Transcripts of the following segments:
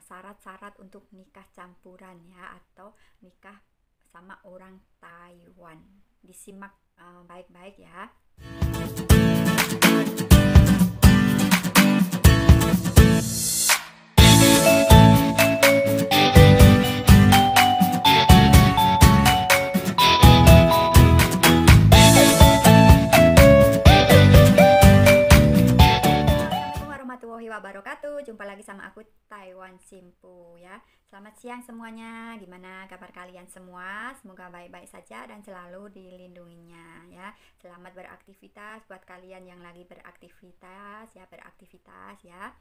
syarat-syarat untuk nikah campuran ya, atau nikah sama orang Taiwan. Disimak baik-baik ya. Wabarakatuh. Jumpa lagi sama aku Taiwan Simpu ya. Selamat siang semuanya. Gimana kabar kalian semua? Semoga baik-baik saja dan selalu dilindunginya ya. Selamat beraktivitas buat kalian yang lagi beraktivitas ya.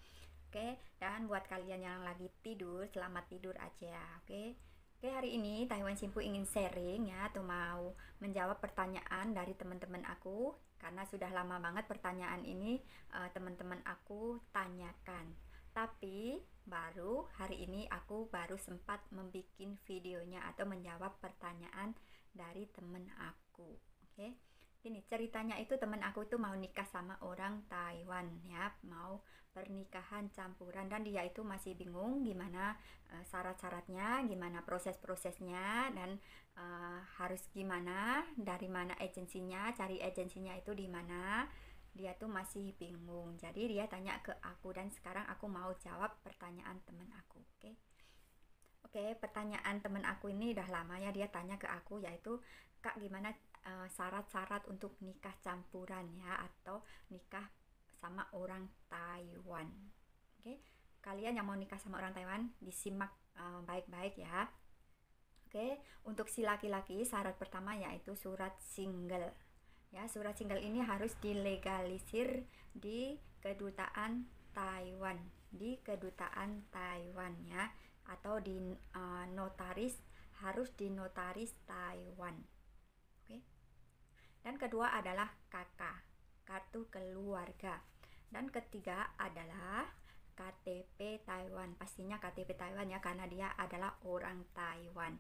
Oke, dan buat kalian yang lagi tidur, selamat tidur aja. Oke, hari ini Taiwan Simpu ingin sharing ya, atau mau menjawab pertanyaan dari teman-teman aku, karena sudah lama banget pertanyaan ini teman-teman aku tanyakan. Tapi baru hari ini aku baru sempat membuat videonya atau menjawab pertanyaan dari teman aku. Oke. Ini ceritanya itu teman aku itu mau nikah sama orang Taiwan ya, mau pernikahan campuran, dan dia itu masih bingung gimana syarat-syaratnya, gimana proses-prosesnya, dan harus gimana, dari mana agensinya, cari agensinya itu di mana. Dia tuh masih bingung. Jadi dia tanya ke aku, dan sekarang aku mau jawab pertanyaan teman aku. Oke, pertanyaan teman aku ini udah lama ya, dia tanya ke aku, yaitu Kak, gimana syarat-syarat untuk nikah campuran ya, atau nikah sama orang Taiwan. Oke, kalian yang mau nikah sama orang Taiwan disimak baik-baik ya. Oke, untuk si laki-laki syarat pertama yaitu surat single. Ya, surat single ini harus dilegalisir di kedutaan Taiwan, ya, atau di notaris, harus di notaris Taiwan. Oke. Dan kedua adalah KK, kartu keluarga. Dan ketiga adalah KTP Taiwan, pastinya KTP Taiwan ya, karena dia adalah orang Taiwan.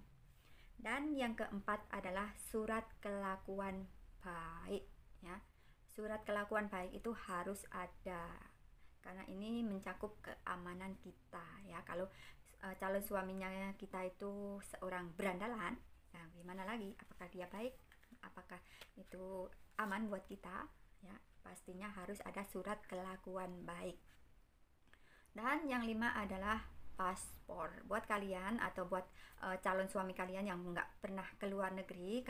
Dan yang keempat adalah surat kelakuan baik ya. Surat kelakuan baik itu harus ada, karena ini mencakup keamanan kita ya. Kalau calon suaminya kita itu seorang berandalan, nah gimana lagi, apakah dia baik, apakah itu aman buat kita ya. Pastinya harus ada surat kelakuan baik. Dan yang 5 adalah paspor. Buat kalian atau buat calon suami kalian yang nggak pernah ke luar negeri,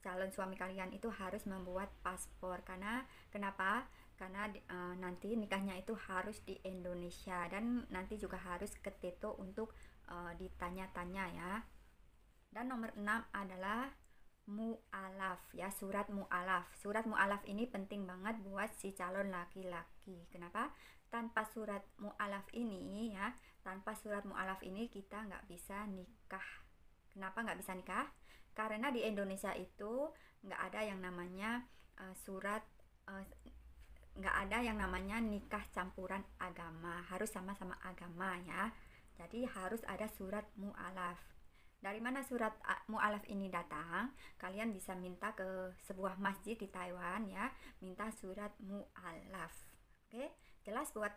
calon suami kalian itu harus membuat paspor. Karena kenapa? Karena nanti nikahnya itu harus di Indonesia, dan nanti juga harus ke Teto untuk ditanya-tanya ya. Dan nomor 6 adalah mu'alaf ya, surat mu'alaf. Surat mu'alaf ini penting banget buat si calon laki-laki. Kenapa? Tanpa surat mu'alaf ini ya, tanpa surat mu'alaf ini kita nggak bisa nikah. Kenapa nggak bisa nikah? Karena di Indonesia itu nggak ada yang namanya nggak ada yang namanya nikah campuran agama, harus sama-sama agama ya. Jadi harus ada surat mu'alaf. Dari mana surat mu'alaf ini datang? Kalian bisa minta ke sebuah masjid di Taiwan ya, minta surat mu'alaf. Oke, jelas buat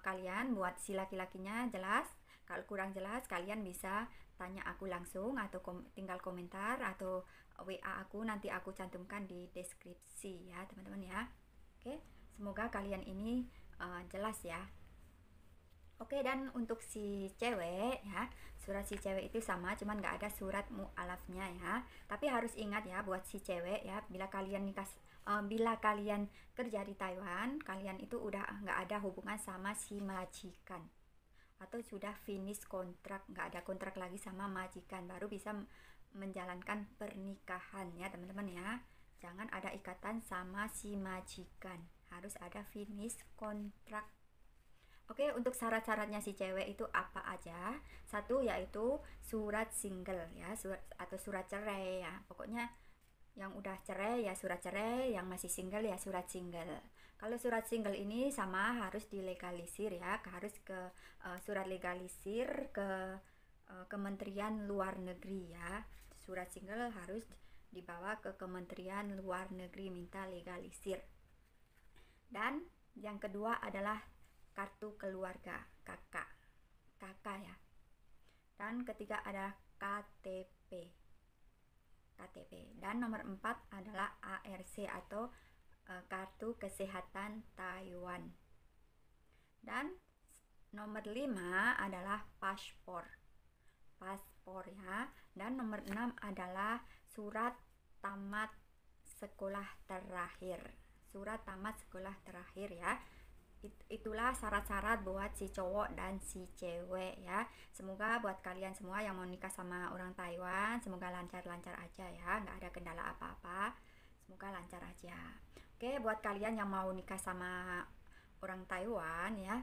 kalian, buat si laki-lakinya jelas. Kalau kurang jelas kalian bisa tanya aku langsung, atau tinggal komentar, atau WA aku, nanti aku cantumkan di deskripsi ya teman-teman ya. Oke, semoga kalian ini jelas ya. Oke, dan untuk si cewek ya, surat si cewek itu sama, cuman nggak ada surat mu'alafnya ya. Tapi harus ingat ya, buat si cewek ya, bila kalian kerja di Taiwan, kalian itu udah nggak ada hubungan sama si majikan, atau sudah finish kontrak, nggak ada kontrak lagi sama majikan, baru bisa menjalankan pernikahan ya teman-teman ya. Jangan ada ikatan sama si majikan, harus ada finish kontrak. Oke, untuk syarat-syaratnya si cewek itu apa aja? Satu yaitu surat single ya, atau surat cerai ya. Pokoknya yang udah cerai ya surat cerai, yang masih single ya surat single. Kalau surat single ini sama, harus dilegalisir ya, harus ke surat legalisir ke Kementerian Luar Negeri ya. Surat single harus dibawa ke Kementerian Luar Negeri, minta legalisir. Dan yang kedua adalah kartu keluarga, KK Dan ketiga ada KTP. Dan nomor 4 adalah ARC atau Kartu Kesehatan Taiwan. Dan nomor 5 adalah paspor ya. Dan nomor 6 adalah surat tamat sekolah terakhir ya. Itulah syarat-syarat buat si cowok dan si cewek ya. Semoga buat kalian semua yang mau nikah sama orang Taiwan, semoga lancar-lancar aja ya, nggak ada kendala apa-apa, semoga lancar aja. Oke, buat kalian yang mau nikah sama orang Taiwan ya,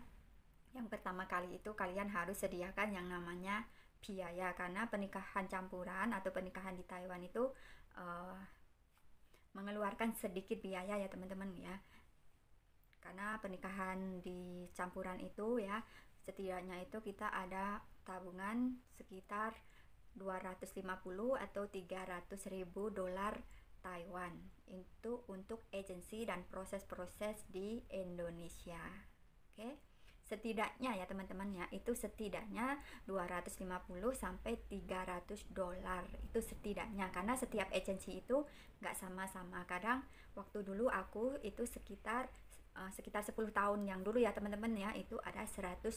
yang pertama kali itu kalian harus sediakan yang namanya biaya, karena pernikahan campuran atau pernikahan di Taiwan itu mengeluarkan sedikit biaya ya teman-teman ya. Karena pernikahan di campuran itu ya, setidaknya itu kita ada tabungan sekitar 250 atau 300 ribu dolar Taiwan itu untuk agensi dan proses-proses di Indonesia. Oke, setidaknya ya teman-teman ya, itu setidaknya 250 sampai 300 dolar itu setidaknya, karena setiap agensi itu nggak sama-sama. Kadang waktu dulu aku itu sekitar 10 tahun yang dulu ya teman-teman ya, itu ada 150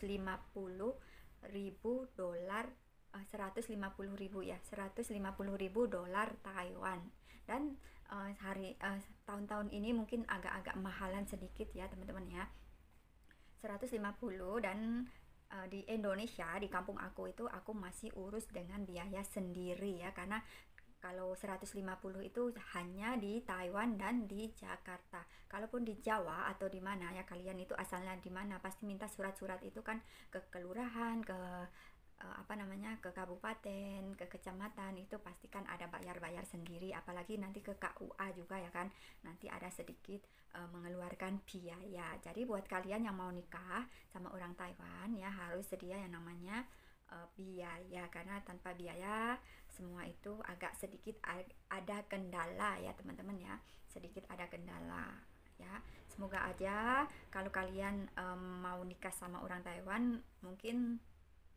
ribu dolar, 150 ribu dolar Taiwan. Dan tahun-tahun ini mungkin agak-agak mahalan sedikit ya teman-teman ya, 150. Dan di Indonesia, di kampung aku itu aku masih urus dengan biaya sendiri ya, karena kalau 150 itu hanya di Taiwan dan di Jakarta. Kalaupun di Jawa atau di mana ya, kalian itu asalnya di mana, pasti minta surat-surat itu kan ke kelurahan, ke ke kabupaten, ke kecamatan, itu pasti kan ada bayar-bayar sendiri, apalagi nanti ke KUA juga ya kan, nanti ada sedikit mengeluarkan biaya. Jadi buat kalian yang mau nikah sama orang Taiwan ya, harus sedia yang namanya biaya, karena tanpa biaya semua itu agak sedikit ada kendala ya teman-teman ya, sedikit ada kendala ya. Semoga aja kalau kalian mau nikah sama orang Taiwan, mungkin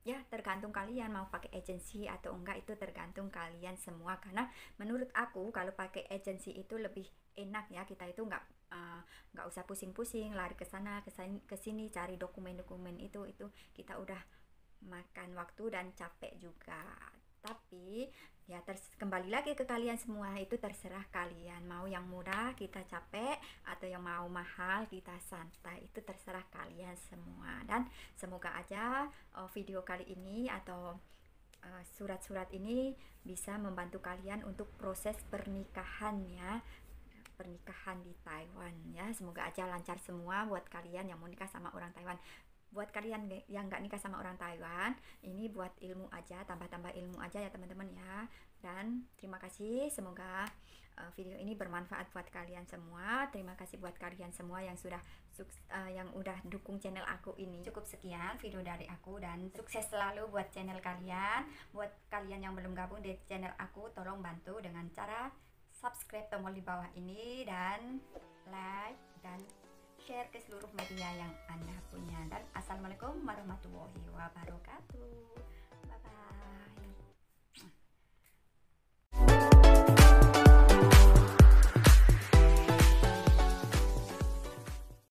ya tergantung kalian mau pakai agensi atau enggak, itu tergantung kalian semua. Karena menurut aku kalau pakai agensi itu lebih enak ya, kita itu nggak usah pusing-pusing lari ke sana ke sini cari dokumen-dokumen itu kita udah makan waktu dan capek juga. Tapi ya kembali lagi ke kalian semua, itu terserah kalian mau yang murah kita capek atau yang mau mahal kita santai, itu terserah kalian semua. Dan semoga aja video kali ini atau surat-surat ini bisa membantu kalian untuk proses pernikahan ya, pernikahan di Taiwan ya. Semoga aja lancar semua buat kalian yang mau nikah sama orang Taiwan. Buat kalian yang nggak nikah sama orang Taiwan, ini buat ilmu aja, tambah-tambah ilmu aja ya teman-teman ya. Dan terima kasih, semoga video ini bermanfaat buat kalian semua. Terima kasih buat kalian semua yang sudah yang udah dukung channel aku ini. Cukup sekian video dari aku, dan sukses selalu buat channel kalian. Buat kalian yang belum gabung di channel aku, tolong bantu dengan cara subscribe tombol di bawah ini, dan like dan share ke seluruh media yang Anda punya. Dan assalamualaikum warahmatullahi wabarakatuh. Bye bye.